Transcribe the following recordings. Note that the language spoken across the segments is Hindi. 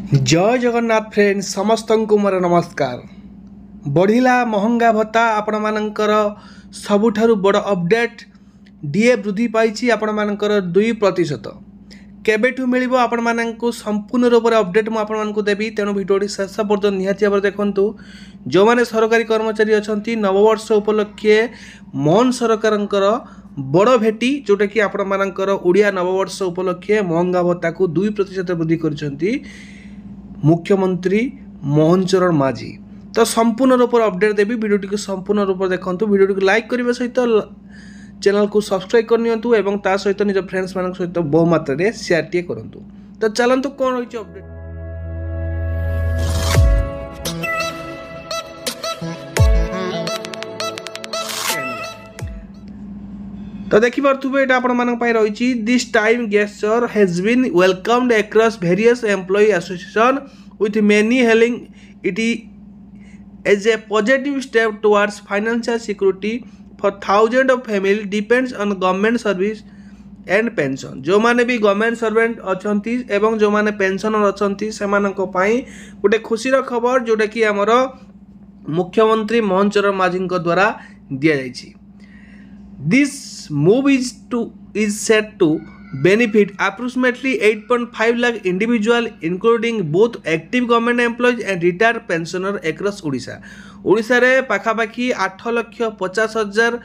जय जगन्नाथ फ्रेंड्स समस्त को मोर नमस्कार। बढ़िला महंगा भत्ता आपण मानकर सबुठारु बड़ अपडेट डीए वृद्धि पाई आपण मानकर 2%। केबेठु मिलिबो आपण मानकु संपूर्ण रूप से अपडेट मु आपण मानकु देबी। तेणु भिडियोटी शेष पर्यंत निहाती भाव देखंतु। जो माने सरकारी कर्मचारी अछंती नववर्ष उपलक्षे मोहन सरकारंकर बड़ भेटी जोटा कि आपण मानकर ओडिया नववर्ष उपलक्षे महंगा भत्ता को 2% वृद्धि करिसंती मुख्यमंत्री मोहन चरण माझी। तो संपूर्ण रूप अपडेट देवी। वीडियोटी को संपूर्ण रूप देखंतु। वीडियोटी को लाइक करने सहित चैनल को सब्सक्राइब करनियंतु एवं ता सहित निज फ्रेंड्स मान सहित बहु मात्रा रे शेयर टिए करंतु। तो चलंतु कोन होइछ अपडेट। तो देखि पारथुबे एटा आपण मानक पय रहिछि। This time gesture has been welcomed across various employee association with many hailing it as a positive step towards financial security for thousands of families depends on government service and pension। जो माने भी गवर्नमेंट सर्वेंट अछंती एवं जो माने पेंशनर अछंती सेमानक पई गोटे खुशीर खबर जोटा कि हमर मुख्यमंत्री मोहन चरण माझी द्वारा दिया जायछि। This move is set to benefit approximately 8.5 lakh individual including both active government employees and retired pensioner across Odisha। Odisha रे पाखापाखी 8,50,000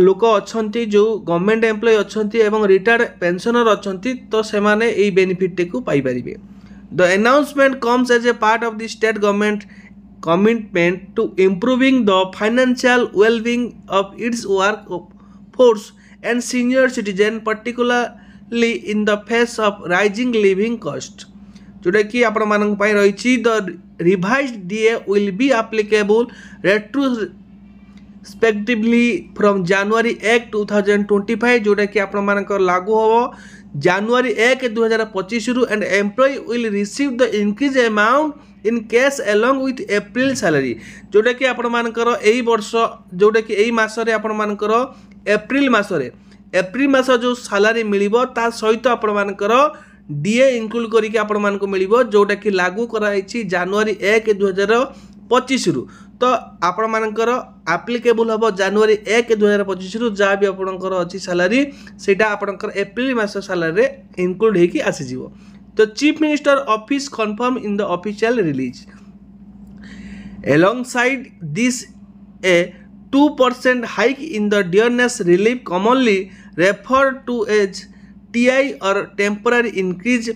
लोक अछंती जो गवर्नमेंट एम्प्लॉय अछंती एवं रिटायर्ड पेंशनर अछंती। तो सेमाने एई बेनिफिट को पाई परिबे। The announcement comes as a part of the state government commitment to improving the financial well-being of its workforce and senior citizen, particularly in the face of rising living cost। जोटा कि आपण मानक पय रहिछि। The revised DA will be applicable retrospectively from January 1 2025 जोटा कि आपण मानक लागू होबो जनवरी 1 2025 रु and employ will receive the increase amount in cash along with April salary. जोटा कि आपण मानकर एई वर्ष जोटा कि एई मासरे आपण मानकर एप्रिल मास जो सैलरी मिलिबो ता सहित आपण मानकर डीए इंक्लूड करिके आपण मानको मिलिबो जोटा कि लागू कराइछि जनवरी 1 2025 रु। तो आपण मानकर एप्लीकेबल हबो जनवरी 1 2025 रु। जा भी आपणकर अछि सैलरी सेटा आपणकर एप्रिल मास सैलरी रे इंक्लूड हेकी आसी जिवो। The Chief Minister Office confirmed in the official release। Alongside this, a 2% hike in the dearness relief, commonly referred to as TI or temporary increase,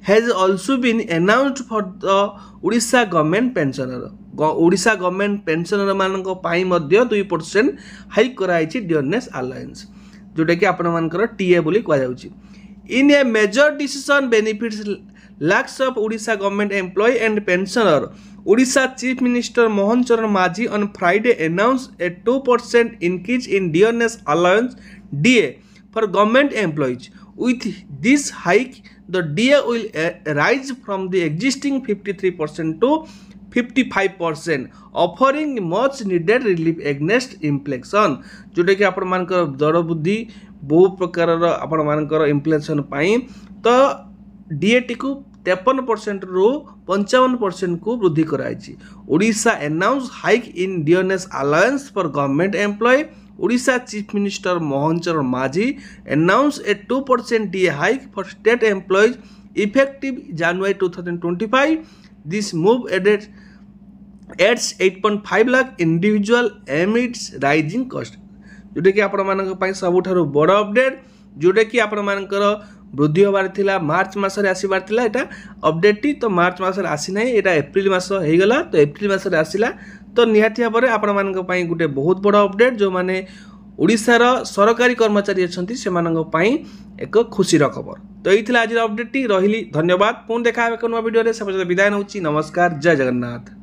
has also been announced for the Odisha government pensioner। Odisha government pensioner मानक पाई मध्य 2% हाइक कराइछि डियरनेस अलायंस जोटा कि आपण मानकर टीए बोली कहा जाउछि। In a major decision benefits lakhs of Odisha government employee and pensioner, Odisha Chief Minister Mohan Charan माझी on Friday announced a 2% increase in dearness allowance DA for government employees। With this hike, the DA will rise from the existing 53% to 55%, offering much needed relief against inflation। जोटा कि आपण मानकर दर वृद्धि बहु प्रकार आपण मानकर इन्फ्लेशन पाई तो डीएटी को 53% रु 55% को वृद्धि कराइछि। Odisha announce hike in dearness allowance for government employee. Odisha chief minister Mohan Charan Majhi announce a 2% DA hike for state employees effective January 2025। This move adds 8.5 lakh individual amidst rising cost। जोटा कि आपण मानक पय सबुठारु बड़ अपडेट जोटा कि आपण मानकर वृद्धि होबार थिला मार्च मासरे आसीबार थिला। एटा अपडेट टी तो मार्च मासरे आसी नै, एटा एप्रिल मास हे गला। तो एप्रिल मासरे आसीला तो निहाती भाबरे आपण मानक पय गुटे बहुत बड़ अपडेट। जो माने ओडिसा रो सरकारी कर्मचारी अछंती से मानक पय एक खुशी रो खबर। तो एथिला आज अपडेट टी रहिली। धन्यवाद। पुन देखा एक नवा वीडियो रे सब विदाय नउची। नमस्कार। जय जगन्नाथ।